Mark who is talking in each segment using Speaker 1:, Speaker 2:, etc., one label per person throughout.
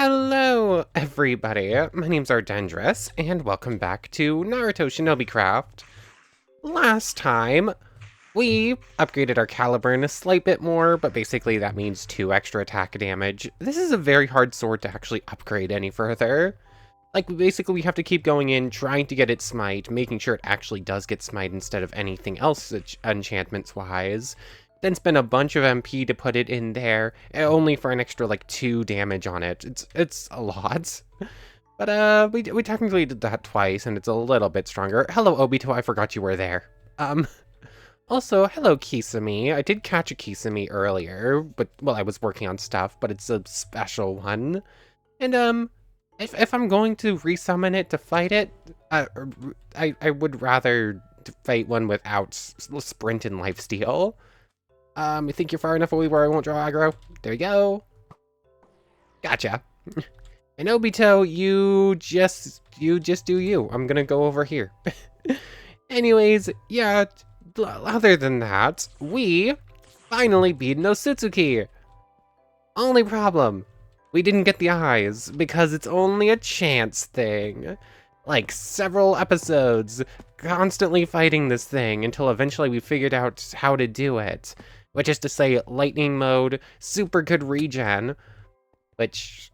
Speaker 1: Hello, everybody. My name's Ardendris, and welcome back to Naruto ShinobiCraft. Last time, we upgraded our caliber a slight bit more, but basically that means 2 extra attack damage. This is a very hard sword to actually upgrade any further. Basically we have to keep going in, trying to get it smite, making sure it actually does get smite instead of anything else enchantments-wise. Then spend a bunch of MP to put it in there, only for an extra, 2 damage on it. It's a lot. But, we technically did that twice, and it's a little bit stronger. Hello, Obito, I forgot you were there. Also, hello, Kisame. I did catch a Kisame earlier, but, well, I was working on stuff, but it's a special one. And, if I'm going to resummon it to fight it, I would rather fight one without sprint and lifesteal. You think you're far enough away where I won't draw aggro? There we go. Gotcha. And Obito, you just do you. I'm gonna go over here. Anyways, yeah, other than that, we finally beat Nosutsuki. Only problem, we didn't get the eyes because it's only a chance thing. Like several episodes, constantly fighting this thing until eventually we figured out how to do it. Which is to say, lightning mode, super good regen, which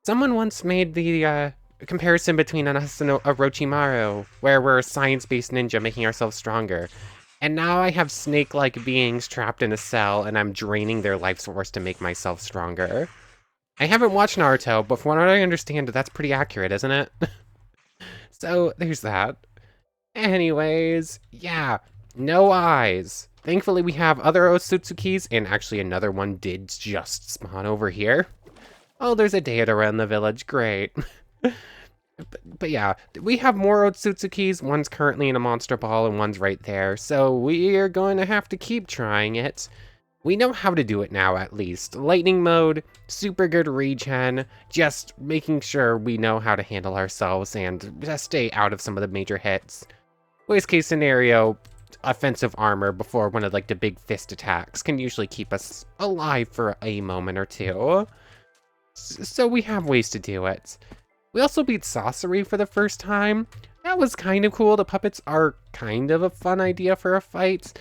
Speaker 1: someone once made the comparison between us and Orochimaru, where we're a science-based ninja making ourselves stronger. And now I have snake-like beings trapped in a cell, and I'm draining their life source to make myself stronger. I haven't watched Naruto, but from what I understand, that's pretty accurate, isn't it? So, there's that. Anyways, yeah, no eyes. Thankfully, we have other Otsutsukis, and actually another one did just spawn over here. Oh, there's a dead around the village, great. but yeah, we have more Otsutsukis, one's currently in a monster ball and one's right there, so we are going to have to keep trying it. We know how to do it now, at least. Lightning mode, super good regen, just making sure we know how to handle ourselves and just stay out of some of the major hits. Worst case scenario, offensive armor before one of the big fist attacks can usually keep us alive for a moment or two. So we have ways to do it. We also beat Sorcery for the first time. That was kind of cool. The puppets are kind of a fun idea for a fight.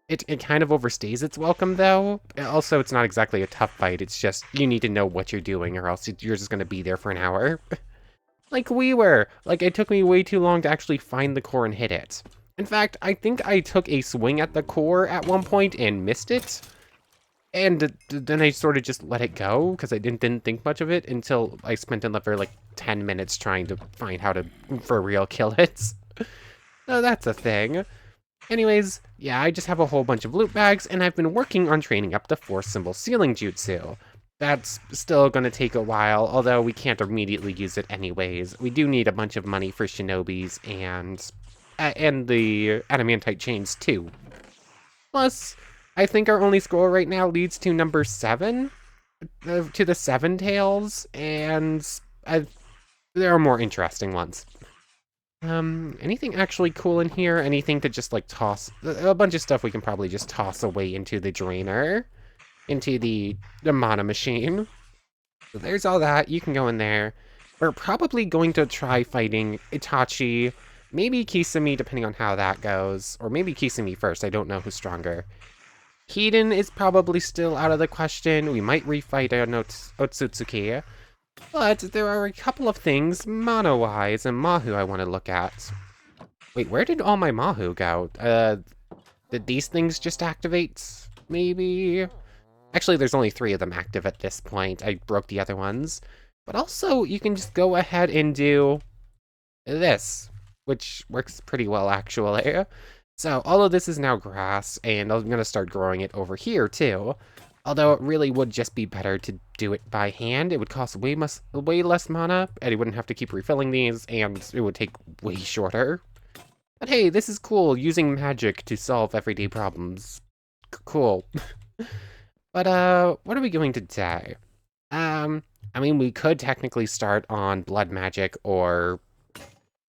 Speaker 1: It kind of overstays its welcome though. Also, it's not exactly a tough fight. It's just you need to know what you're doing or else you're just going to be there for an hour. Like we were. It took me way too long to actually find the core and hit it. In fact, I think I took a swing at the core at one point and missed it. And then I sort of just let it go because I didn't think much of it until I spent another 10 minutes trying to find how to for real kill it. So that's a thing. Anyways, yeah, I just have a whole bunch of loot bags and I've been working on training up the 4-symbol sealing jutsu. That's still going to take a while, although we can't immediately use it anyways. We do need a bunch of money for shinobis and the adamantite chains too. Plus, I think our only scroll right now leads to number 7, to the 7 tails, and there are more interesting ones. Anything actually cool in here? Anything to just toss? A bunch of stuff we can probably just toss away into the drainer, into the mana machine. So there's all that, you can go in there. We're probably going to try fighting Itachi, maybe Kisame, depending on how that goes. Or maybe Kisame first, I don't know who's stronger. Hiden is probably still out of the question. We might refight Otsutsuki. But there are a couple of things, Mono-wise and Mahu, I want to look at. Wait, where did all my Mahu go? Did these things just activate? Maybe? Actually, there's only 3 of them active at this point. I broke the other ones. But also, you can just go ahead and do this, which works pretty well, actually. So, all of this is now grass, and I'm going to start growing it over here, too. Although it really would just be better to do it by hand. It would cost way less mana, and I wouldn't have to keep refilling these, and it would take way shorter. But hey, this is cool, using magic to solve everyday problems. Cool. But, what are we doing today? I mean, we could technically start on blood magic or,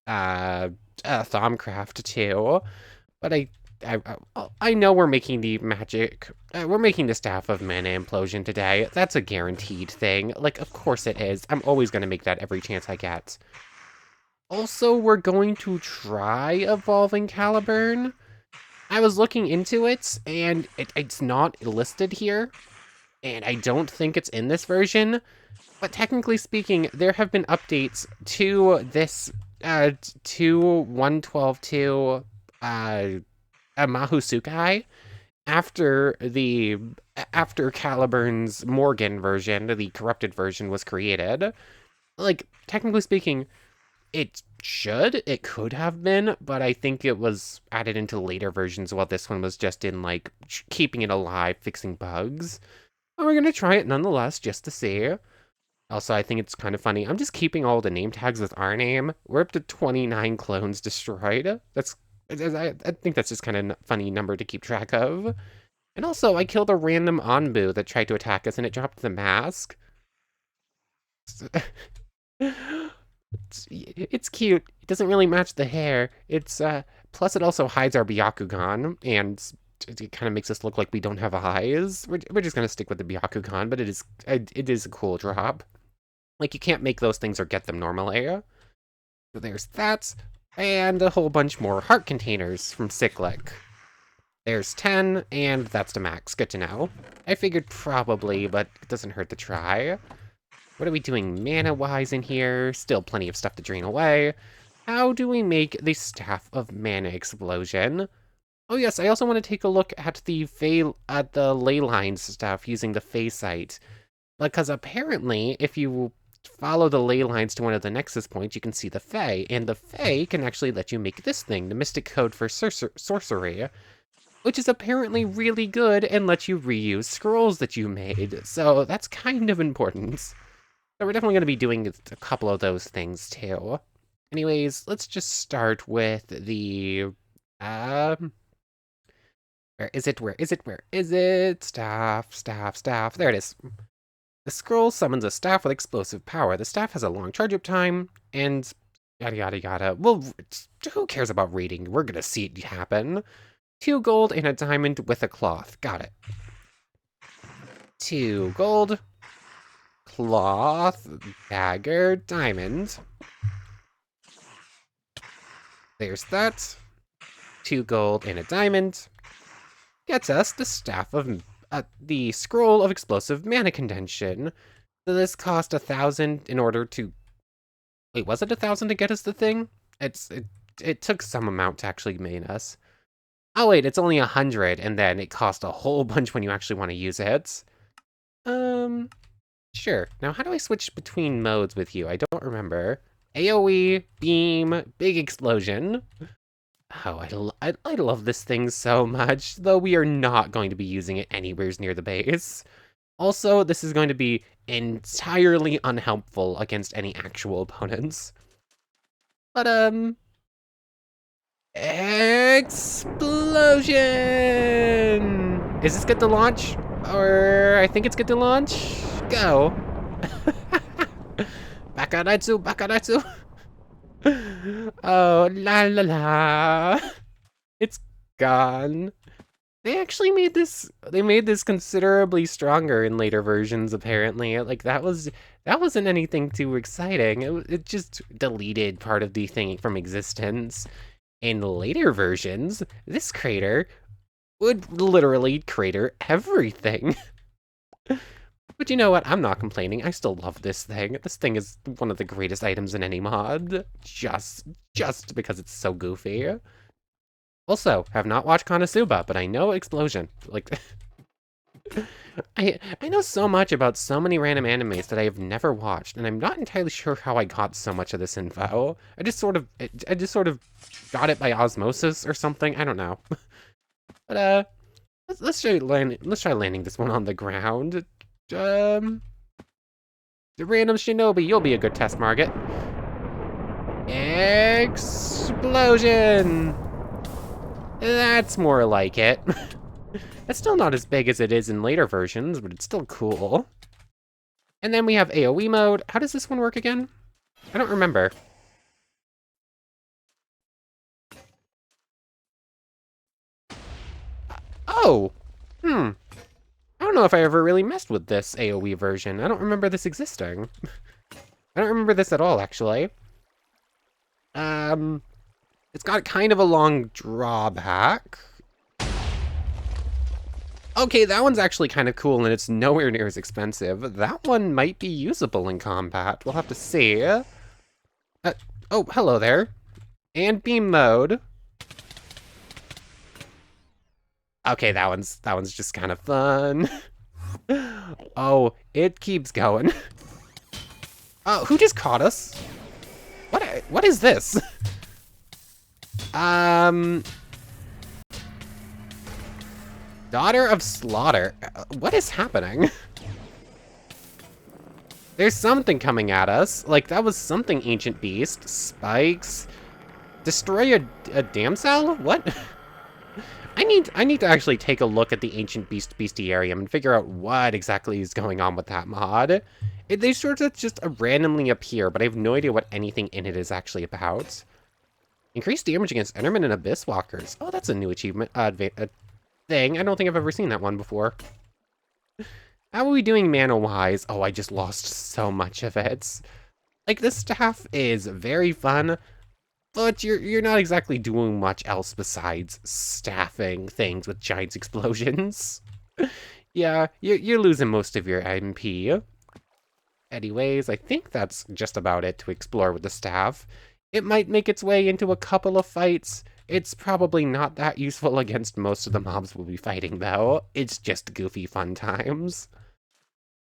Speaker 1: Thaumcraft too. But I I know we're making the magic, we're making the Staff of Mana Implosion today. That's a guaranteed thing. Like, of course it is. I'm always going to make that every chance I get. Also, we're going to try evolving Caliburn. I was looking into it, and it's not listed here, and I don't think it's in this version. But technically speaking, there have been updates to this, to 112.2, Mahusukai after Caliburn's Morgan version, the corrupted version, was created. Like, technically speaking, it could have been, but I think it was added into later versions while this one was just in, like, keeping it alive, fixing bugs. But we're gonna try it nonetheless, just to see. Also, I think it's kind of funny. I'm just keeping all the name tags with our name. We're up to 29 clones destroyed. I think that's just kind of funny number to keep track of. And also, I killed a random Anbu that tried to attack us, and it dropped the mask. It's cute. It doesn't really match the hair. Plus it also hides our Byakugan, and it kind of makes us look like we don't have eyes. We're just gonna stick with the Byakugan, but it is a cool drop. Like, you can't make those things or get them normally. So there's that, and a whole bunch more heart containers from Cyclic. There's 10, and that's the max. Good to know. I figured probably, but it doesn't hurt to try. What are we doing mana-wise in here? Still plenty of stuff to drain away. How do we make the Staff of Mana Explosion? Oh yes, I also want to take a look at the Leylines stuff using the Fey site. Because apparently, if you follow the Leylines to one of the Nexus points, you can see the Fey, and the Fey can actually let you make this thing, the Mystic Code for Sorcery, which is apparently really good and lets you reuse scrolls that you made, so that's kind of important. So we're definitely going to be doing a couple of those things too. Anyways, let's just start with the, where is it? Staff. There it is. The scroll summons a staff with explosive power. The staff has a long charge-up time, and yada yada yada. Well, who cares about rating? We're gonna see it happen. 2 gold and a diamond with a cloth. Got it. 2 gold, cloth, dagger, diamond. There's that. 2 gold and a diamond. Gets us the Staff of the Scroll of Explosive Mana Contention. So this cost 1,000 in order to... Wait, was it 1,000 to get us the thing? It took some amount to actually make us. Oh wait, it's only 100, and then it cost a whole bunch when you actually want to use it. Sure. Now how do I switch between modes with you? I don't remember. AoE, beam, big explosion. Oh, I love this thing so much, though we are not going to be using it anywhere near the base. Also, this is going to be entirely unhelpful against any actual opponents. But, explosion! Is this good to launch? Or I think it's good to launch? Go! Bakaratsu! Oh, la la la. It's gone. They actually made this considerably stronger in later versions, apparently. Like, that wasn't anything too exciting. It just deleted part of the thing from existence. In later versions, this crater would literally crater everything. But you know what? I'm not complaining. I still love this thing. This thing is one of the greatest items in any mod. Just because it's so goofy. Also, have not watched Konosuba, but I know Explosion. Like, I know so much about so many random animes that I have never watched, and I'm not entirely sure how I got so much of this info. I just sort of got it by osmosis or something. I don't know. But let's try landing this one on the ground. The random Shinobi, you'll be a good test market. Explosion! That's more like it. It's still not as big as it is in later versions, but it's still cool. And then we have AoE mode. How does this one work again? I don't remember. Oh! Hmm. I don't know if I ever really messed with this AoE version. I don't remember this existing. I don't remember this at all, actually. It's got kind of a long drawback. Okay, that one's actually kind of cool, and it's nowhere near as expensive. That one might be usable in combat. We'll have to see. Oh, hello there. And beam mode. Okay, that one's just kind of fun. Oh, it keeps going. Oh, who just caught us? What is this? Daughter of Slaughter. What is happening? There's something coming at us. Like, that was something ancient beast. Spikes. Destroy a damsel? What? I need to actually take a look at the ancient bestiarium and figure out what exactly is going on with that mod. They sort of just randomly appear, but I have no idea what anything in it is actually about. Increased damage against Enderman and Abyss Walkers. Oh, that's a new achievement. Thing. I don't think I've ever seen that one before. How are we doing mana-wise? Oh, I just lost so much of it. Like, this staff is very fun, but you're not exactly doing much else besides staffing things with giant explosions. Yeah, you're losing most of your MP. Anyways, I think that's just about it to explore with the staff. It might make its way into a couple of fights. It's probably not that useful against most of the mobs we'll be fighting, though. It's just goofy fun times.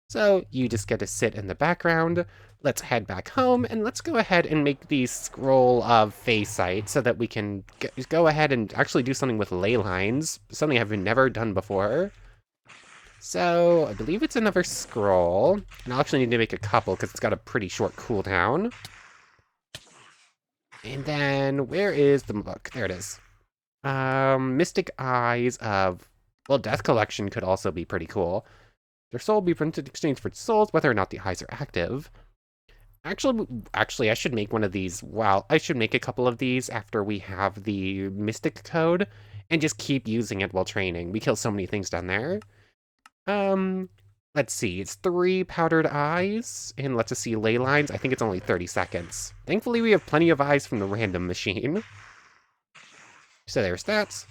Speaker 1: So, you just get to sit in the background. Let's head back home, and let's go ahead and make the scroll of Faysite so that we can go ahead and actually do something with Leylines, something I've never done before. So, I believe it's another scroll, and I'll actually need to make a couple because it's got a pretty short cooldown. And then, where is the book? There it is. Mystic Eyes of... Well, Death Collection could also be pretty cool. Their soul will be printed in exchange for souls, whether or not the eyes are active. Actually, I should make one of these. Well, I should make a couple of these after we have the Mystic Code, and just keep using it while training. We kill so many things down there. Let's see, it's 3 powdered eyes, and let's just see Leylines. I think it's only 30 seconds. Thankfully, we have plenty of eyes from the random machine. So there's that.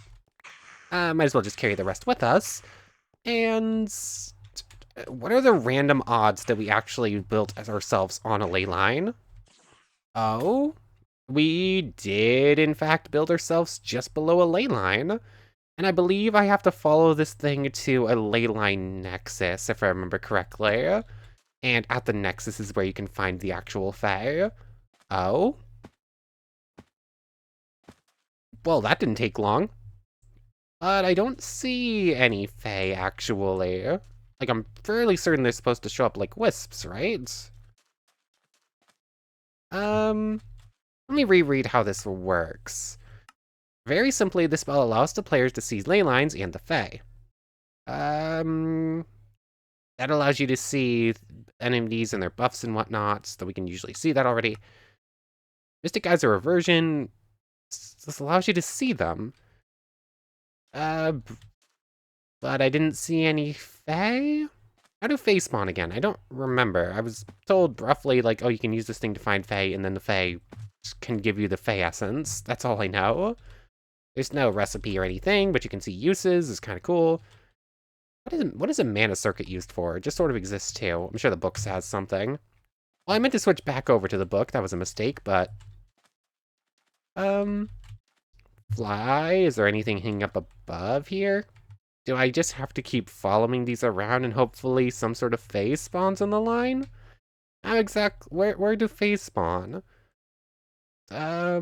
Speaker 1: Might as well just carry the rest with us. And what are the random odds that we actually built as ourselves on a Leyline? Oh, we did in fact build ourselves just below a Leyline. And I believe I have to follow this thing to a Leyline nexus, if I remember correctly. And at the nexus is where you can find the actual Fae. Oh? Well, that didn't take long. But I don't see any Fae, actually. Like, I'm fairly certain they're supposed to show up like wisps, right? Let me reread how this works. Very simply, this spell allows the players to see Leylines and the Fae. That allows you to see enemies and their buffs and whatnot, so we can usually see that already. Mystic Eyes are Reversion. This allows you to see them. But I didn't see any Fae? How do Fae spawn again? I don't remember. I was told roughly, like, oh, you can use this thing to find Fae, and then the Fae can give you the Fae essence. That's all I know. There's no recipe or anything, but you can see uses. It's kind of cool. What is a mana circuit used for? It just sort of exists too. I'm sure the book has something. Well, I meant to switch back over to the book. That was a mistake, but... Fly? Is there anything hanging up above here? Do I just have to keep following these around and hopefully some sort of phase spawns on the line? How where do phase spawn? I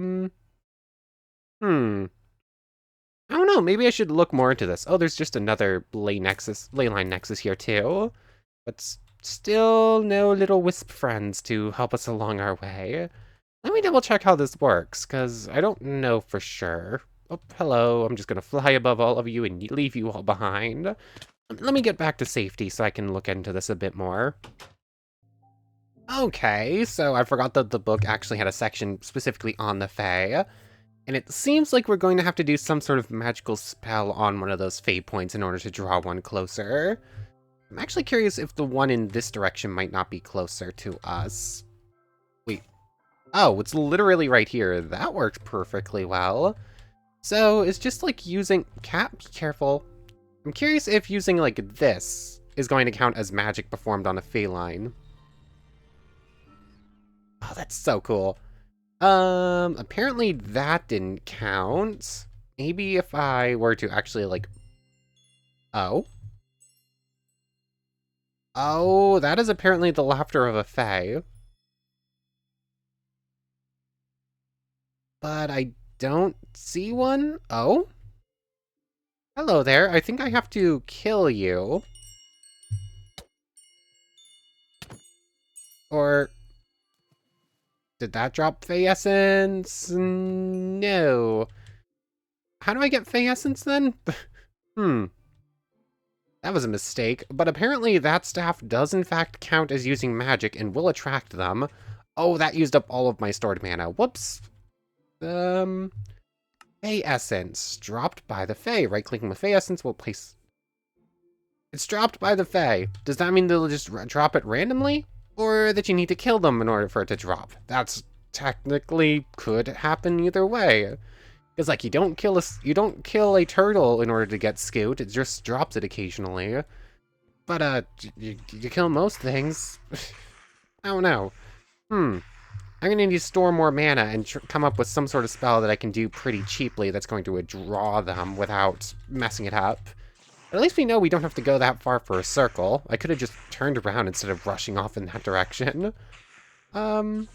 Speaker 1: don't know, maybe I should look more into this. Oh, there's just another Leyline nexus here too. But still no little wisp friends to help us along our way. Let me double check how this works, because I don't know for sure. Oh, hello, I'm just gonna fly above all of you and leave you all behind. Let me get back to safety so I can look into this a bit more. Okay, so I forgot that the book actually had a section specifically on the Fae. And it seems like we're going to have to do some sort of magical spell on one of those fate points in order to draw one closer. I'm actually curious if the one in this direction might not be closer to us. Wait. Oh, it's literally right here. That worked perfectly well. So it's just like using... Cat, be careful. I'm curious if using like this is going to count as magic performed on a feline. Oh, that's so cool. Apparently that didn't count. Maybe if I were to actually, like... Oh? Oh, that is apparently the laughter of a fae. But I don't see one. Oh? Hello there. I think I have to kill you. Or... Did that drop Fae Essence? No. How do I get Fae Essence then? That was a mistake, but apparently that staff does in fact count as using magic and will attract them. Oh, that used up all of my stored mana. Whoops. Fae Essence. Dropped by the Fae. Right-clicking with Fae Essence will place... It's dropped by the Fae. Does that mean they'll just drop it randomly? Or that you need to kill them in order for it to drop? That's technically could happen either way. Because, like, you don't kill a turtle in order to get Scoot. It just drops it occasionally. But, you kill most things. I don't know. I'm gonna need to store more mana and come up with some sort of spell that I can do pretty cheaply that's going to draw them without messing it up. But at least we know we don't have to go that far for a circle. I could have just turned around instead of rushing off in that direction. Well,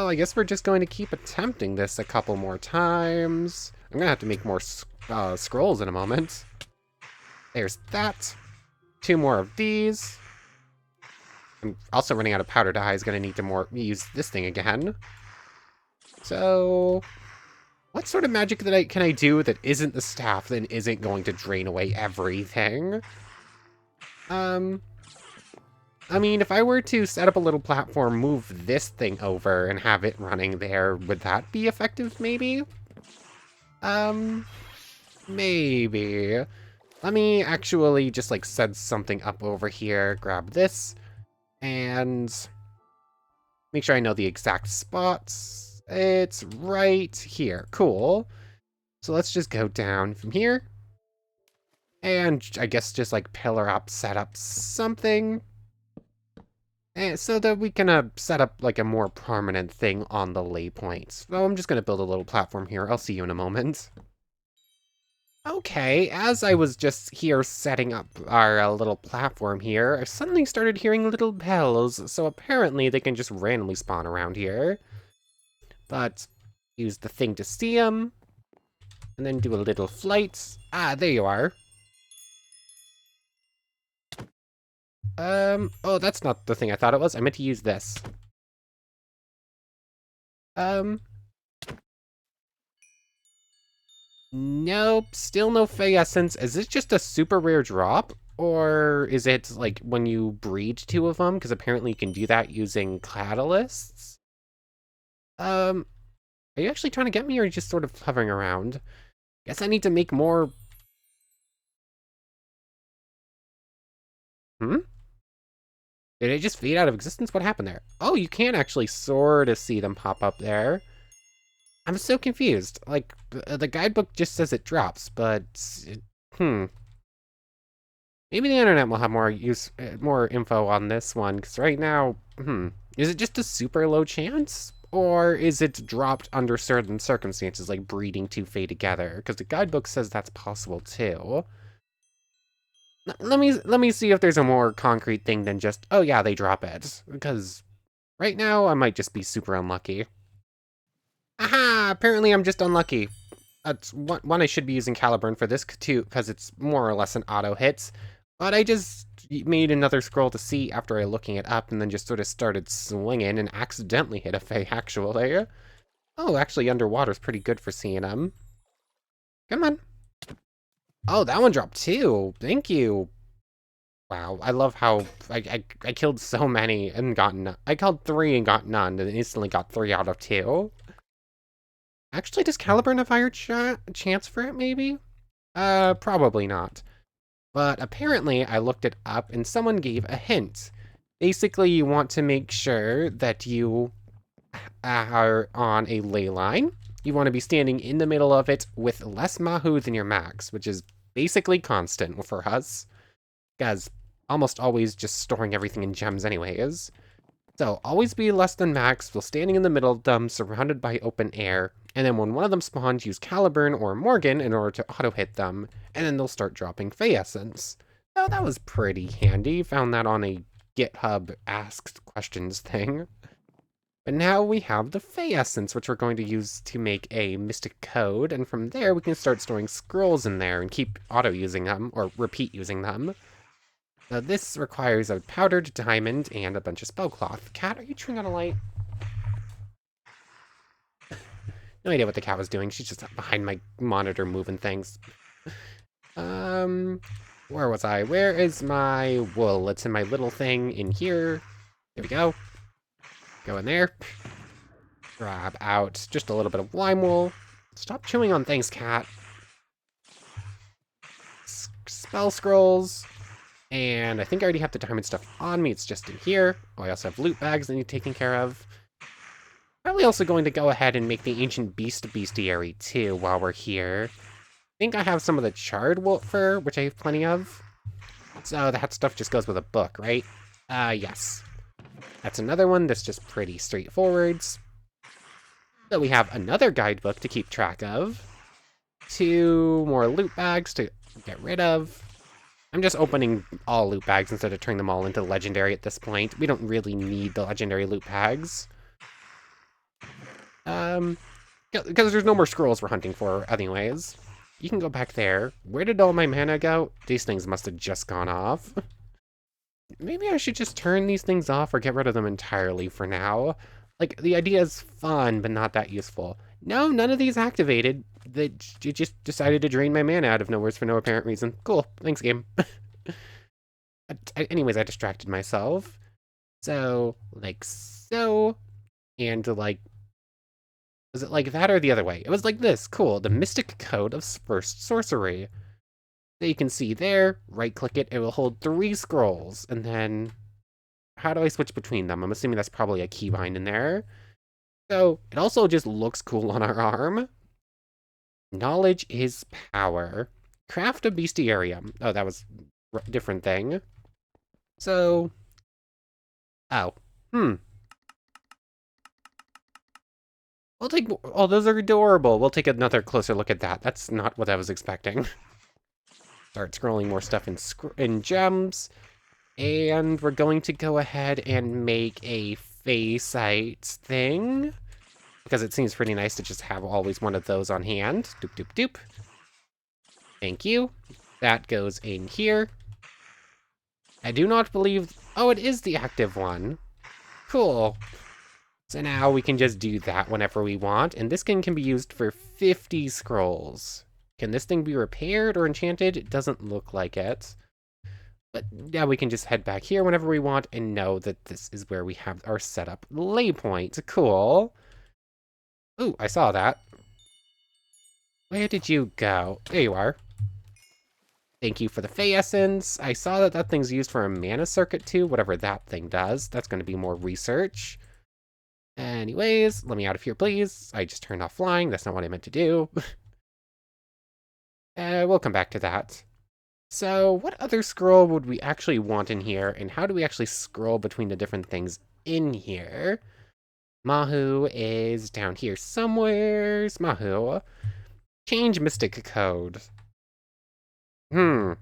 Speaker 1: I guess we're just going to keep attempting this a couple more times. I'm gonna have to make more scrolls in a moment. There's that. 2 more of these. I'm also running out of powder dye. Is gonna need to use this thing again. So, what sort of magic can I do that isn't the staff, then isn't going to drain away everything? I mean, if I were to set up a little platform, move this thing over, and have it running there, would that be effective, maybe? Maybe. Let me actually just, like, set something up over here, grab this, and make sure I know the exact spots. It's right here. Cool. So let's just go down from here. And I guess just, like, pillar up, set up something. And so that we can set up like a more permanent thing on the lay points. So I'm just going to build a little platform here. I'll see you in a moment. Okay, as I was just here setting up our little platform here, I suddenly started hearing little bells, so apparently they can just randomly spawn around here. But use the thing to see them, and then do a little flight. Ah, there you are. Oh, that's not the thing I thought it was. I meant to use this. Nope, still no Fae Essence. Is this just a super rare drop? Or is it, like, when you breed 2 of them? Because apparently you can do that using catalysts? Are you actually trying to get me, or are you just sort of hovering around? Guess I need to make more... Did it just fade out of existence? What happened there? Oh, you can actually sort of see them pop up there. I'm so confused. Like, the guidebook just says it drops, but... Maybe the internet will have more info on this one, because right now, is it just a super low chance? Or is it dropped under certain circumstances, like breeding 2 Fae together? Because the guidebook says that's possible too. Let me see if there's a more concrete thing than just, oh yeah, they drop it. Because right now, I might just be super unlucky. Aha! Apparently I'm just unlucky. That's one I should be using Caliburn for this too, because it's more or less an auto hit. But I just made another scroll to see after looking it up, and then just sort of started swinging and accidentally hit a Fae, actually. Oh, actually, underwater's pretty good for seeing them. Come on. Oh, that one dropped too. Thank you. Wow, I love how I killed so many and got none. I killed 3 and got none, and instantly got 3 out of 2. Actually, does Caliburn have higher chance for it, maybe? Probably not. But apparently, I looked it up and someone gave a hint. Basically, you want to make sure that you are on a ley line. You want to be standing in the middle of it with less Mahu than your max, which is basically constant for us. Because almost always just storing everything in gems anyways. So always be less than max while standing in the middle of them, surrounded by open air. And then when one of them spawns, use Caliburn or Morgan in order to auto-hit them, and then they'll start dropping Fey Essence. So that was pretty handy. Found that on a GitHub Asked Questions thing. But now we have the Fey Essence, which we're going to use to make a Mystic Code, and from there we can start storing scrolls in there and keep auto-using them, or repeat using them. Now this requires a powdered diamond and a bunch of spellcloth. Cat, are you turning on a light? No idea what the cat was doing. She's just behind my monitor moving things. Where was I? Where is my wool? It's in my little thing in here. There we go. Go in there. Grab out just a little bit of lime wool. Stop chewing on things, cat. Spell scrolls. And I think I already have the diamond stuff on me. It's just in here. Oh, I also have loot bags that need taken care of. Probably also going to go ahead and make the Ancient Beast Bestiary too while we're here. I think I have some of the charred wolf fur, which I have plenty of. So that stuff just goes with a book, right? Yes. That's another one that's just pretty straightforward. So we have another guidebook to keep track of. 2 more loot bags to get rid of. I'm just opening all loot bags instead of turning them all into legendary at this point. We don't really need the legendary loot bags. Because there's no more scrolls we're hunting for anyways. You can go back there. Where did all my mana go? These things must have just gone off. Maybe I should just turn these things off or get rid of them entirely for now. Like, the idea is fun, but not that useful. No, none of these activated. You just decided to drain my mana out of nowhere for no apparent reason. Cool. Thanks, game. Anyways, I distracted myself. So, like so. And, like, was it like that or the other way? It was like this. Cool. The Mystic Code of First Sorcery. So you can see there, right-click it, it will hold 3 scrolls. And then, how do I switch between them? I'm assuming that's probably a keybind in there. So, it also just looks cool on our arm. Knowledge is power. Craft a bestiarium. Oh, that was a different thing. So, oh, we'll take, oh, those are adorable. We'll take another closer look at that. That's not what I was expecting. Start scrolling more stuff in gems. And we're going to go ahead and make a Faceit thing. Because it seems pretty nice to just have always one of those on hand. Doop, doop, doop. Thank you. That goes in here. I do not believe... Oh, it is the active one. Cool. So now we can just do that whenever we want. And this can be used for 50 scrolls. Can this thing be repaired or enchanted? It doesn't look like it. But yeah, we can just head back here whenever we want and know that this is where we have our setup lay point. Cool. Ooh, I saw that. Where did you go? There you are. Thank you for the Fey Essence. I saw that that thing's used for a mana circuit too, whatever that thing does. That's going to be more research. Anyways, let me out of here, please. I just turned off flying. That's not what I meant to do. We'll come back to that. So, what other scroll would we actually want in here, and how do we actually scroll between the different things in here? Mahu is down here somewhere. Mahu. Change Mystic Code. N?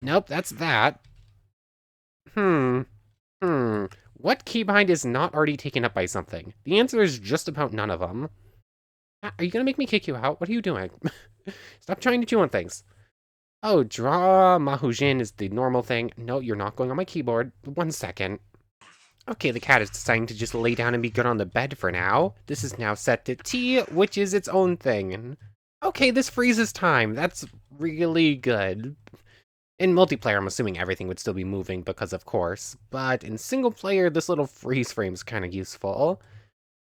Speaker 1: Nope, that's that. What keybind is not already taken up by something? The answer is just about none of them. Are you gonna make me kick you out? What are you doing? Stop trying to chew on things. Oh, draw Mahujin is the normal thing. No, you're not going on my keyboard. 1 second. Okay, the cat is deciding to just lay down and be good on the bed for now. This is now set to T, which is its own thing. Okay, this freezes time. That's really good. In multiplayer, I'm assuming everything would still be moving because of course, but in single player, this little freeze frame is kind of useful.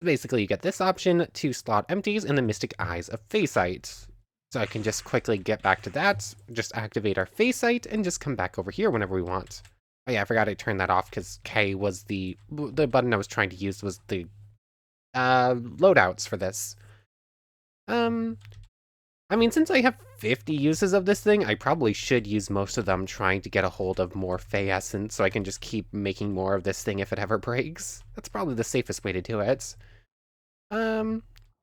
Speaker 1: Basically, you get this option, 2 slot empties, and the Mystic Eyes of Faceit. So I can just quickly get back to that, just activate our Faceit, and just come back over here whenever we want. Oh yeah, I forgot I turned that off because K was the button I was trying to use was the loadouts for this. I mean, since I have 50 uses of this thing, I probably should use most of them trying to get a hold of more Fey Essence so I can just keep making more of this thing if it ever breaks. That's probably the safest way to do it.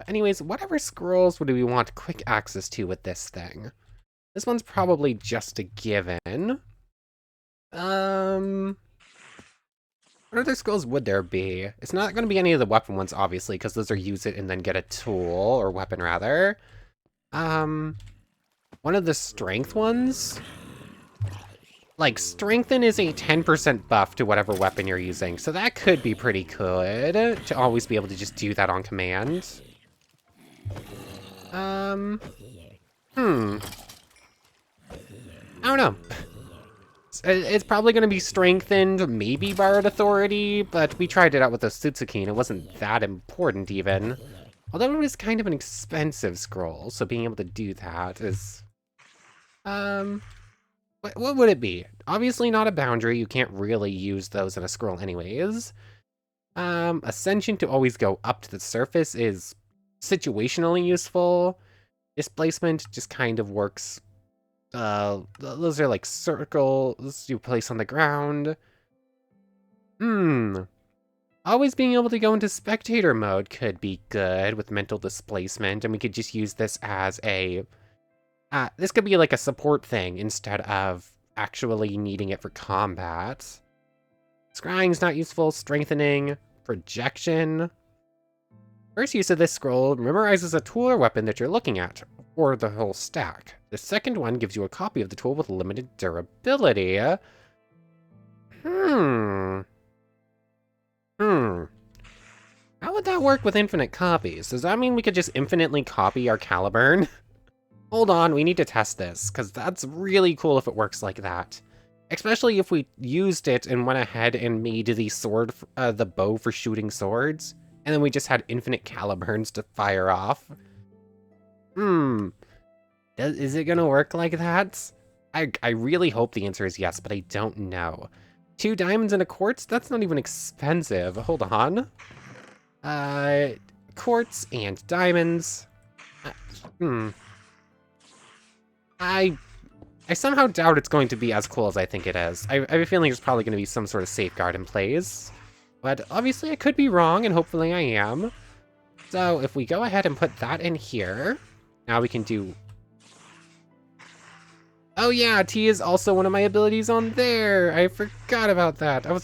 Speaker 1: Anyways, whatever scrolls would we want quick access to with this thing? This one's probably just a given. What other scrolls would there be? It's not going to be any of the weapon ones, obviously, because those are use it and then get a tool, or weapon, rather. One of the strength ones? Like, strengthen is a 10% buff to whatever weapon you're using, so that could be pretty good, to always be able to just do that on command. I don't know. It's probably going to be strengthened, maybe borrowed authority, but we tried it out with the Sutsuki and it wasn't that important even. Although it was kind of an expensive scroll, so being able to do that is... what would it be? Obviously not a boundary, you can't really use those in a scroll anyways. Ascension to always go up to the surface is situationally useful. Displacement just kind of works. Those are like circles you place on the ground. Always being able to go into spectator mode could be good with mental displacement, and we could just use this as a... this could be like a support thing instead of actually needing it for combat. Scrying's not useful. Strengthening. Projection. First use of this scroll memorizes a tool or weapon that you're looking at, or the whole stack. The second one gives you a copy of the tool with limited durability. How would that work with infinite copies? Does that mean we could just infinitely copy our Caliburn? Hold on, we need to test this, because that's really cool if it works like that. Especially if we used it and went ahead and made the sword, the bow for shooting swords, and then we just had infinite Caliburns to fire off. Is it gonna work like that? I really hope the answer is yes, but I don't know. 2 diamonds and a quartz? That's not even expensive. Hold on. Quartz and diamonds. I somehow doubt it's going to be as cool as I think it is. I have a feeling there's probably going to be some sort of safeguard in place. But obviously I could be wrong, and hopefully I am. So if we go ahead and put that in here, now we can do... Oh yeah, T is also one of my abilities on there. I forgot about that. I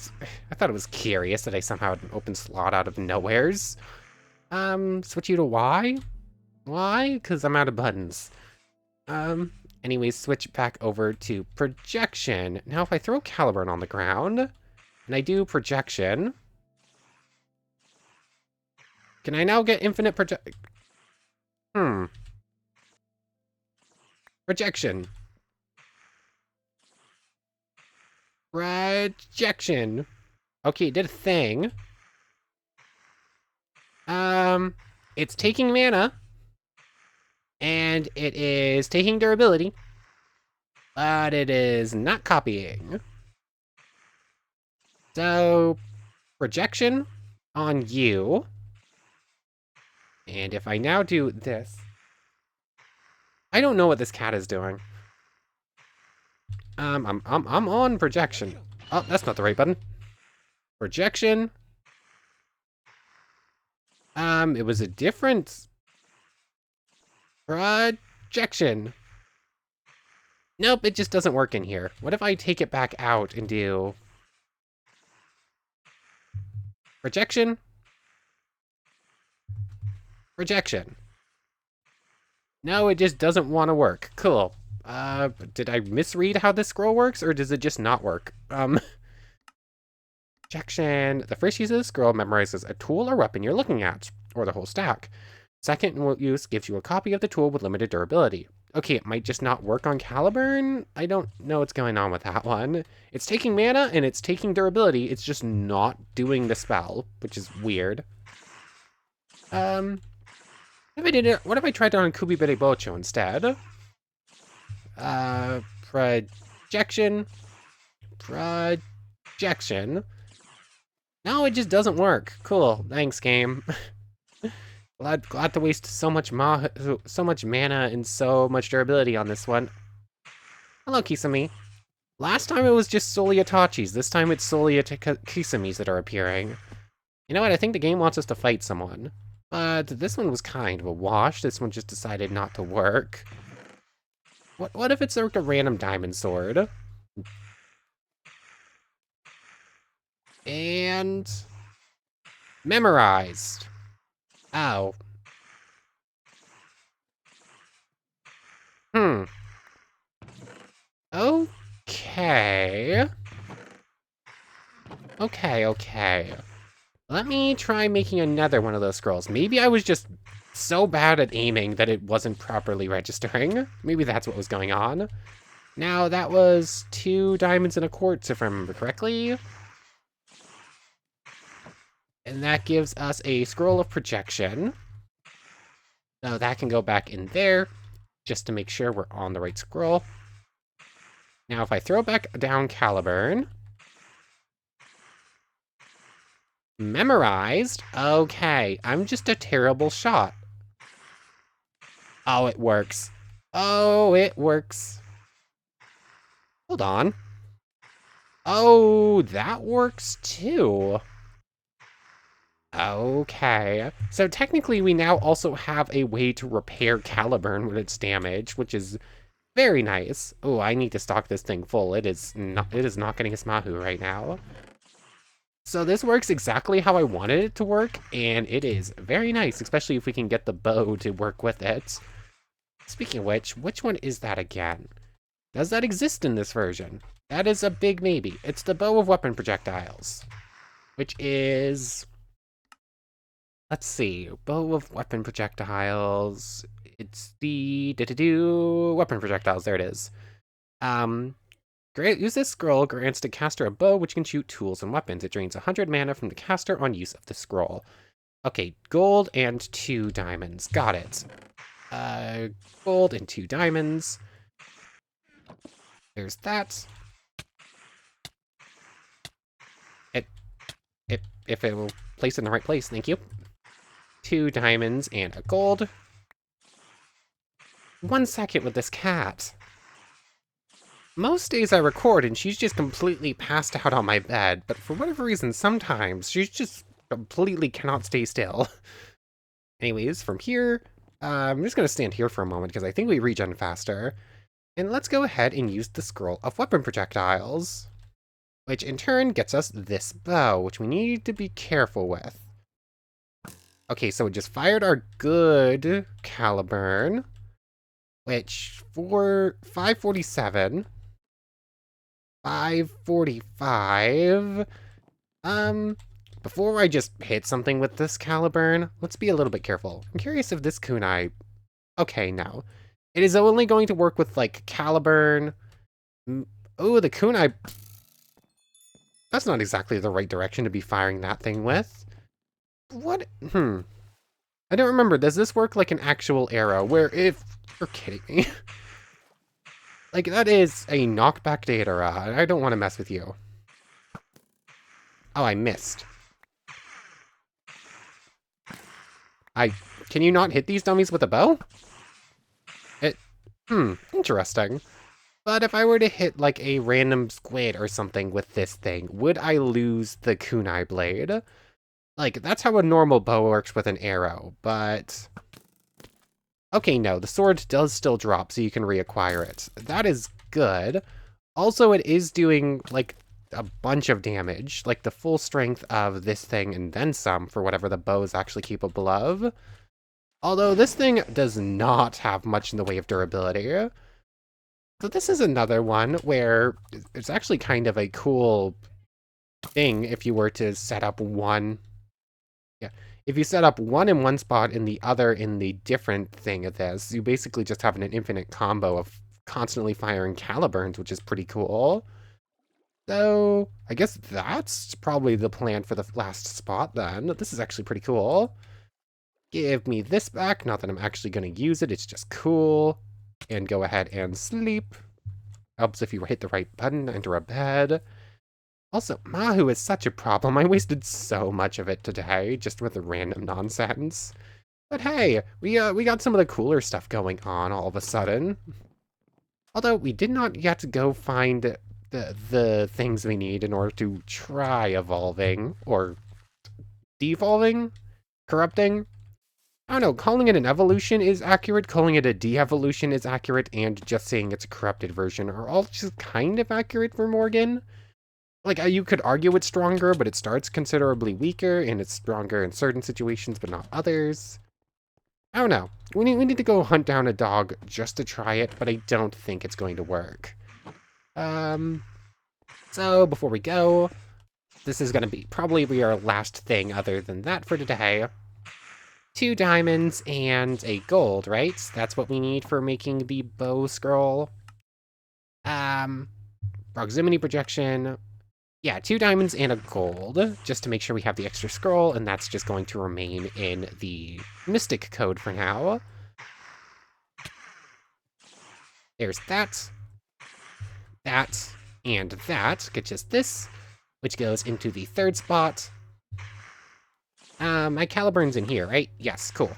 Speaker 1: thought it was curious that I somehow had an open slot out of nowheres. Switch you to Y? Why? Because I'm out of buttons. Anyways, switch back over to projection. Now if I throw Caliburn on the ground, and I do projection, can I now get infinite Projection. Projection. Okay, it did a thing. It's taking mana. And it is taking durability. But it is not copying. So, projection on you. And if I now do this... I don't know what this cat is doing. I'm on projection. Oh, that's not the right button. Projection. It was a different projection. Nope, it just doesn't work in here. What if I take it back out and do projection? Projection. No, it just doesn't want to work. Cool. Did I misread how this scroll works, or does it just not work? Projection. The first use of the scroll memorizes a tool or weapon you're looking at, or the whole stack. Second use gives you a copy of the tool with limited durability. Okay, it might just not work on Caliburn. I don't know what's going on with that one. It's taking mana and it's taking durability. It's just not doing the spell, which is weird. What if I tried it on Kubibere Bocho instead? Projection. Projection. No, it just doesn't work. Cool. Thanks, game. Glad to waste so much mana and so much durability on this one. Hello, Kisame. Last time it was just solely Itachis. This time it's solely Kisames that are appearing. You know what? I think the game wants us to fight someone. But this one was kind of a wash. This one just decided not to work. What if it's like a random diamond sword? And... memorized. Ow. Okay. Okay. Let me try making another one of those scrolls. Maybe I was just so bad at aiming that it wasn't properly registering. Maybe that's what was going on. Now, that was 2 diamonds and a quartz, if I remember correctly. And that gives us a scroll of projection. So that can go back in there, just to make sure we're on the right scroll. Now, if I throw back down Caliburn... memorized? Okay, I'm just a terrible shot. Oh, it works. Oh, it works. Hold on. Oh, that works too. Okay. So technically we now also have a way to repair Caliburn when it's damaged, which is very nice. Oh, I need to stock this thing full. It is not getting a Smahu right now. So this works exactly how I wanted it to work, and it is very nice, especially if we can get the bow to work with it. Speaking of which one is that again? Does that exist in this version? That is a big maybe. It's the bow of weapon projectiles, which is... let's see, bow of weapon projectiles. It's the weapon projectiles. There it is. Use this scroll grants the caster a bow which can shoot tools and weapons. It drains 100 mana from the caster on use of the scroll. Okay, gold and 2 diamonds. Got it. Gold and 2 diamonds. There's that. If it will place in the right place, thank you. 2 diamonds and a gold. 1 second with this cat. Most days I record and she's just completely passed out on my bed, but for whatever reason, sometimes she's just completely cannot stay still. Anyways, from here, I'm just going to stand here for a moment because I think we regen faster. And let's go ahead and use the scroll of weapon projectiles, which in turn gets us this bow, which we need to be careful with. Okay, so we just fired our good Caliburn, which for 547... 545. Before I just hit something with this Caliburn, let's be a little bit careful. I'm curious if this kunai... okay, no. It is only going to work with, like, Caliburn. Oh, the kunai... that's not exactly the right direction to be firing that thing with. What? I don't remember. Does this work like an actual arrow? Where if... you're kidding me. Like, that is a knockback Datara. I don't want to mess with you. Oh, I missed. Can you not hit these dummies with a bow? Interesting. But if I were to hit, like, a random squid or something with this thing, would I lose the kunai blade? Like, that's how a normal bow works with an arrow, but... okay, no, the sword does still drop, so you can reacquire it. That is good. Also, it is doing, like, a bunch of damage, like the full strength of this thing and then some for whatever the bow is actually capable of. Although this thing does not have much in the way of durability. So this is another one where it's actually kind of a cool thing if you were to set up one... yeah. If you set up one in one spot and the other in the different thing of this, you basically just have an infinite combo of constantly firing caliburns, which is pretty cool. So, I guess that's probably the plan for the last spot then. This is actually pretty cool. Give me this back. Not that I'm actually going to use it. It's just cool. And go ahead and sleep. Helps if you hit the right button, enter a bed. Also, Mahu is such a problem. I wasted so much of it today, just with the random nonsense. But hey, we got some of the cooler stuff going on all of a sudden. Although, we did not yet go find the things we need in order to try evolving, or devolving? Corrupting? I don't know, calling it an evolution is accurate, calling it a de-evolution is accurate, and just saying it's a corrupted version are all just kind of accurate for Morgan. Like, you could argue it's stronger, but it starts considerably weaker, and it's stronger in certain situations, but not others. I don't know. We need to go hunt down a dog just to try it, but I don't think it's going to work. So, before we go, this is going to probably be our last thing other than that for today. 2 diamonds and a gold, right? That's what we need for making the bow scroll. Proximity projection. Yeah, 2 diamonds and a gold, just to make sure we have the extra scroll, and that's just going to remain in the Mystic code for now. There's that, and that gets us this, which goes into the 3rd spot. My caliburn's in here, right? Yes, cool.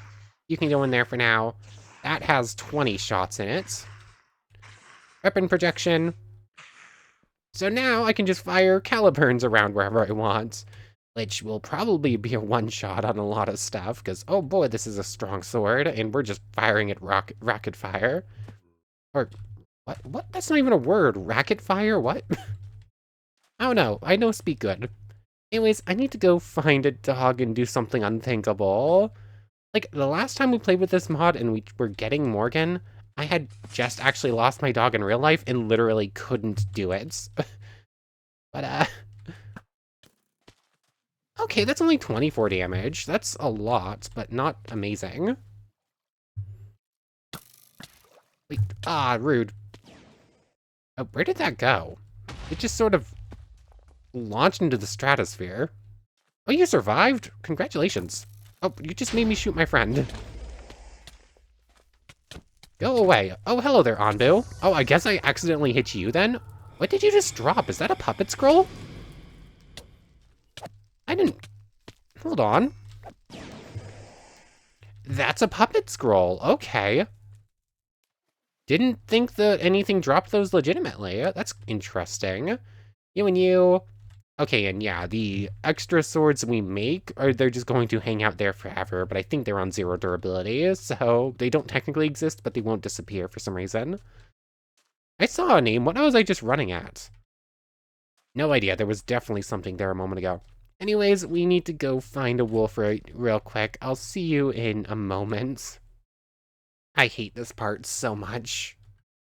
Speaker 1: You can go in there for now. That has 20 shots in it. Weapon projection. So now I can just fire caliburns around wherever I want, which will probably be a one-shot on a lot of stuff, because, oh boy, this is a strong sword, and we're just firing it rocket fire. Or, what? That's not even a word. Racket fire? What? I don't know. I don't speak good. Anyways, I need to go find a dog and do something unthinkable. Like, the last time we played with this mod and we were getting Morgan, I had just actually lost my dog in real life and literally couldn't do it. But, okay, that's only 24 damage. That's a lot, but not amazing. Wait, rude. Oh, where did that go? It just sort of launched into the stratosphere. Oh, you survived? Congratulations. Oh, you just made me shoot my friend. Go away. Oh, hello there, Anbu. Oh, I guess I accidentally hit you then? What did you just drop? Is that a puppet scroll? I didn't... Hold on. That's a puppet scroll. Okay. Didn't think that anything dropped those legitimately. That's interesting. You and you... Okay, and yeah, the extra swords we make, they're just going to hang out there forever, but I think they're on 0 durability, so they don't technically exist, but they won't disappear for some reason. I saw a name. What was I just running at? No idea. There was definitely something there a moment ago. Anyways, we need to go find a wolf real quick. I'll see you in a moment. I hate this part so much.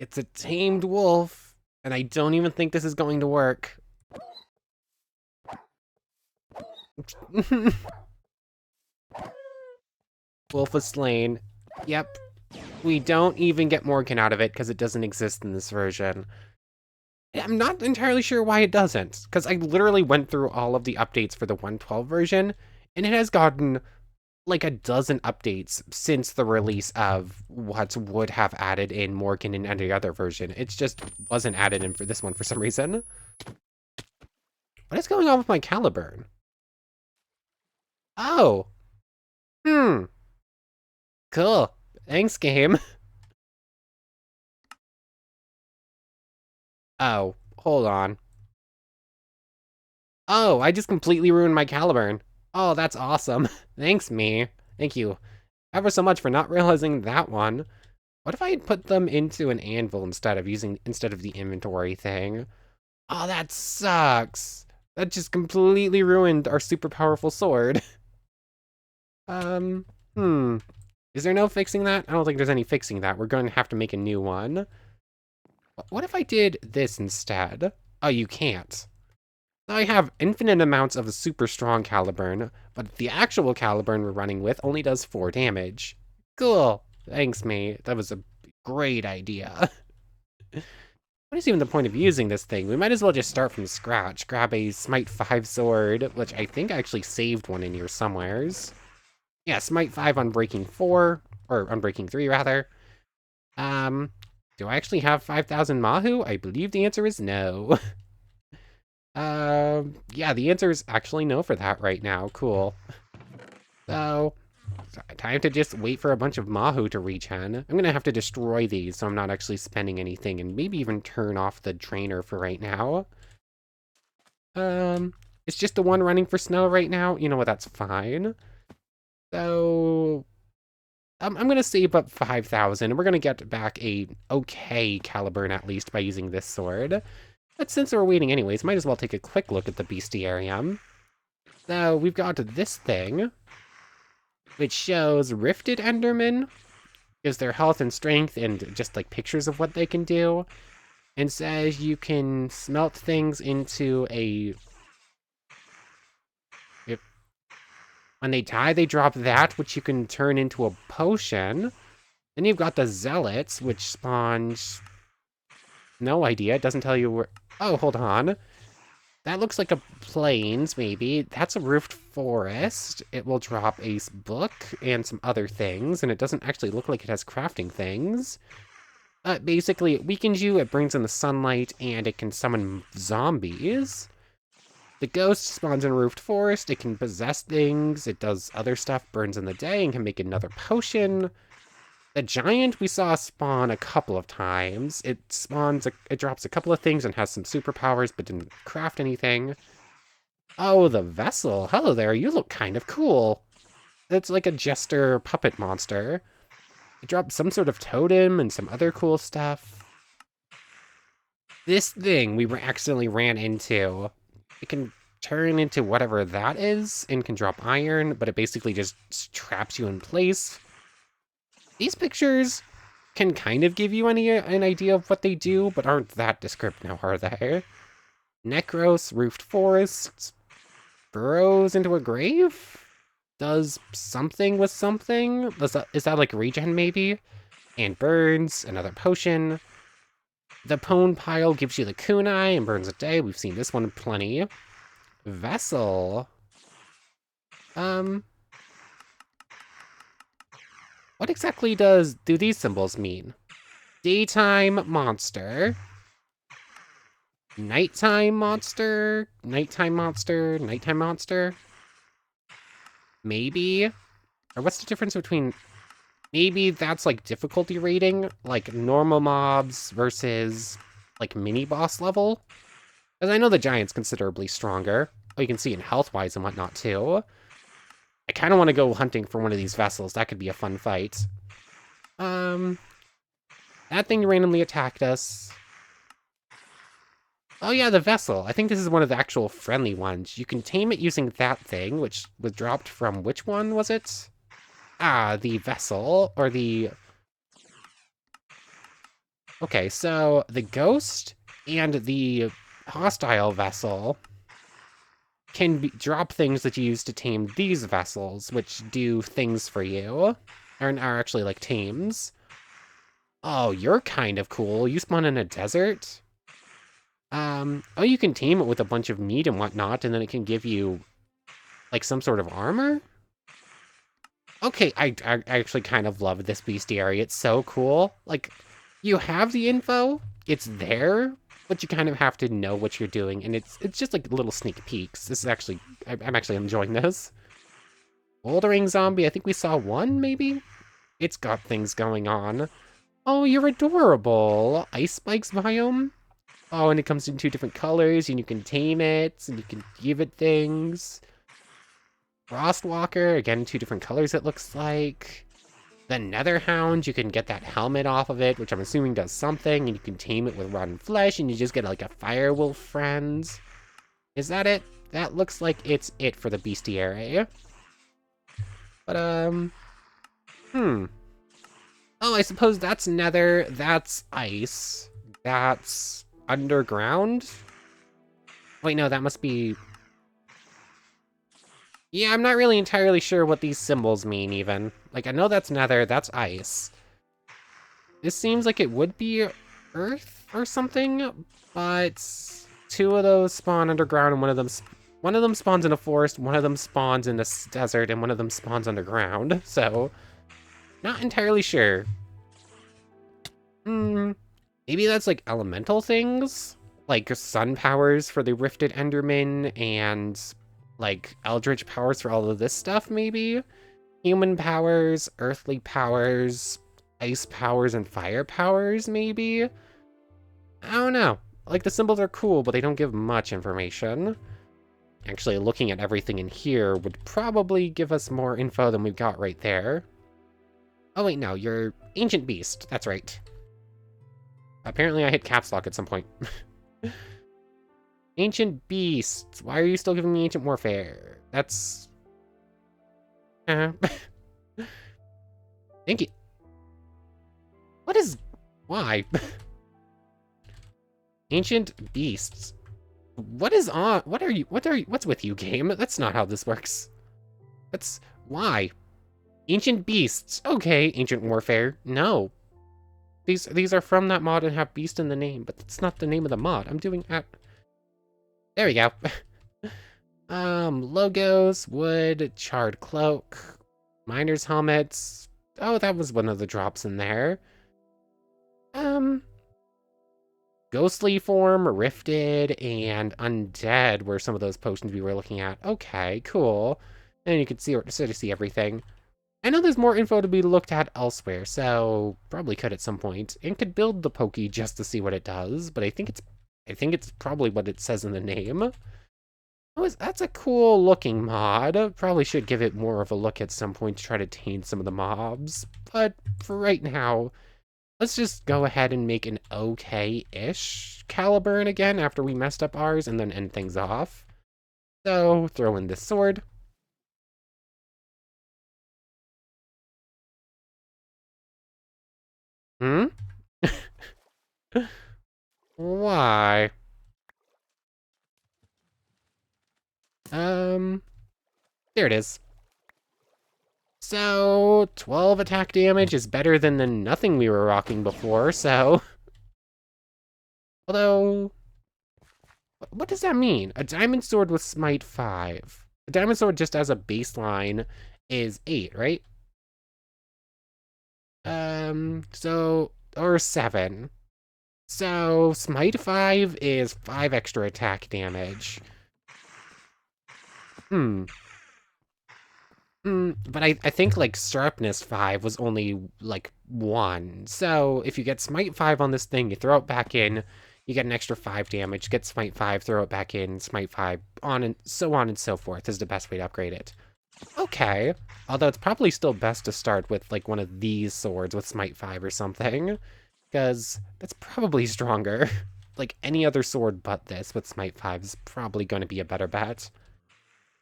Speaker 1: It's a tamed wolf, and I don't even think this is going to work. Wolf was slain. Yep. We don't even get Morgan out of it because it doesn't exist in this version. I'm not entirely sure why it doesn't, because I literally went through all of the updates for the 1.12 version, and it has gotten like a dozen updates since the release of what would have added in Morgan in any other version. It just wasn't added in for this one for some reason. What is going on with my caliburn? Oh. Cool. Thanks, game. Oh, hold on. Oh, I just completely ruined my caliburn. Oh, that's awesome. Thanks, me. Thank you ever so much for not realizing that one. What if I had put them into an anvil instead of the inventory thing? Oh, that sucks. That just completely ruined our super powerful sword. Is there no fixing that? I don't think there's any fixing that. We're going to have to make a new one. What if I did this instead? Oh, you can't. I have infinite amounts of a super strong Caliburn, but the actual Caliburn we're running with only does 4 damage. Cool. Thanks, mate. That was a great idea. What is even the point of using this thing? We might as well just start from scratch. Grab a Smite 5 sword, which I think I actually saved one in here somewheres. Yeah, Smite 5 on Breaking 4, or on Breaking 3, rather. Do I actually have 5,000 Mahu? I believe the answer is no. Yeah, the answer is actually no for that right now. Cool. So, time to just wait for a bunch of Mahu to regen. I'm gonna have to destroy these so I'm not actually spending anything, and maybe even turn off the trainer for right now. It's just the one running for snow right now. You know what, that's fine. So, I'm gonna save up 5,000, and we're gonna get back a okay Caliburn at least by using this sword. But since we're waiting anyways, might as well take a quick look at the bestiarium. So, we've got this thing, which shows Rifted Enderman, gives their health and strength and just like pictures of what they can do, and says you can smelt things into a... When they die, they drop that, which you can turn into a potion. Then you've got the Zealots, which spawns... No idea, it doesn't tell you where... Oh, hold on. That looks like a plains, maybe. That's a roofed forest. It will drop a book and some other things, and it doesn't actually look like it has crafting things. Basically, it weakens you, it brings in the sunlight, and it can summon zombies. The ghost spawns in a roofed forest, it can possess things, it does other stuff, burns in the day, and can make another potion. The giant we saw spawn a couple of times. It drops a couple of things and has some superpowers, but didn't craft anything. Oh, the vessel. Hello there, you look kind of cool. It's like a jester puppet monster. It dropped some sort of totem and some other cool stuff. This thing we accidentally ran into, it can turn into whatever that is and can drop iron, but it basically just traps you in place. These pictures can kind of give you an idea of what they do, but aren't that descriptive now, are they? Necros, roofed forests, burrows into a grave? Does something with something? Is that like regen, maybe? And burns, another potion. The Pone Pile gives you the kunai and burns a day. We've seen this one plenty. Vessel. What exactly do these symbols mean? Daytime monster. Nighttime monster. Nighttime monster. Nighttime monster. Maybe? Or what's the difference between... Maybe that's like difficulty rating? Like normal mobs versus like mini boss level? Because I know the giant's considerably stronger. Oh, you can see in health-wise and whatnot too. I kind of want to go hunting for one of these vessels. That could be a fun fight. That thing randomly attacked us. Oh yeah, the vessel. I think this is one of the actual friendly ones. You can tame it using that thing, which was dropped from which one was it? Ah, the vessel, or the... Okay, so the ghost and the hostile vessel can drop things that you use to tame these vessels, which do things for you, and are actually like tames. Oh, you're kind of cool. You spawn in a desert? Oh, you can tame it with a bunch of meat and whatnot, and then it can give you, like, some sort of armor? Okay, I actually kind of love this bestiary. It's so cool. Like, you have the info, it's there, but you kind of have to know what you're doing, and it's just like little sneak peeks. This is actually, I'm actually enjoying this. Bouldering zombie, I think we saw one, maybe? It's got things going on. Oh, you're adorable. Ice spikes biome? Oh, and it comes in 2 different colors, and you can tame it, and you can give it things. Frostwalker, again, 2 different colors it looks like. The Netherhound, you can get that helmet off of it, which I'm assuming does something, and you can tame it with rotten flesh, and you just get like a firewolf friend. Is that it? That looks like it's it for the bestiary. But, Oh, I suppose that's nether, that's ice, that's underground? Wait, no, that must be... Yeah, I'm not really entirely sure what these symbols mean, even. Like, I know that's nether, that's ice. This seems like it would be earth or something, but two of those spawn underground, and one of them spawns in a forest, one of them spawns in a desert, and one of them spawns underground. So, not entirely sure. Maybe that's like elemental things, like sun powers for the Rifted Enderman, and like eldritch powers for all of this stuff. Maybe human powers, earthly powers, ice powers, and fire powers. Maybe. I don't know. Like, the symbols are cool, but they don't give much information. Actually, looking at everything in here would probably give us more info than we've got right there. Oh wait, no, you're Ancient Beast. That's right. Apparently I hit caps lock at some point. Ancient Beast. Why are you still giving me Ancient Warfare? That's... Thank you. What is... Why? Ancient Beasts. What is on? What's with you, game? That's not how this works. That's why. Ancient Beasts. Okay, Ancient Warfare. No. These are from that mod and have beast in the name, but that's not the name of the mod. I'm doing at... There we go. Logos, wood, charred cloak, miner's helmets. Oh, that was one of the drops in there. Ghostly form, rifted, and undead were some of those potions we were looking at. Okay, cool. And you can see everything. I know there's more info to be looked at elsewhere, so probably could at some point, and could build the Poke just to see what it does. But I think it's probably what it says in the name. Oh, that's a cool looking mod. Probably should give it more of a look at some point to try to tame some of the mobs. But for right now, let's just go ahead and make an okay-ish Caliburn again after we messed up ours and then end things off. So, throw in this sword. Hmm? Why? There it is. So, 12 attack damage is better than the nothing we were rocking before, so... Although... What does that mean? A diamond sword with smite 5. A diamond sword just as a baseline is 8, right? Or 7. So, smite 5 is 5 extra attack damage. But I think, like, Sharpness 5 was only, like, 1. So, if you get Smite 5 on this thing, you throw it back in, you get an extra 5 damage, get Smite 5, throw it back in, Smite 5, on and so forth is the best way to upgrade it. Okay. Although it's probably still best to start with, like, one of these swords with Smite 5 or something, because that's probably stronger. Like, any other sword but this with Smite 5 is probably going to be a better bet.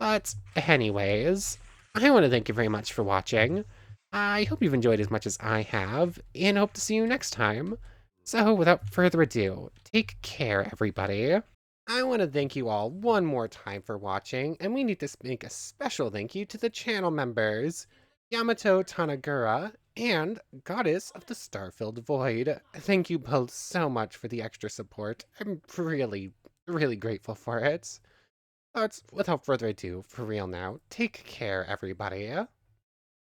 Speaker 1: But, anyways... I want to thank you very much for watching. I hope you've enjoyed as much as I have, and hope to see you next time. So, without further ado, take care, everybody. I want to thank you all one more time for watching, and we need to make a special thank you to the channel members, Yamato Tanagura and Goddess of the Star-Filled Void. Thank you both so much for the extra support. I'm really, really grateful for it. But without further ado, for real now, take care, everybody.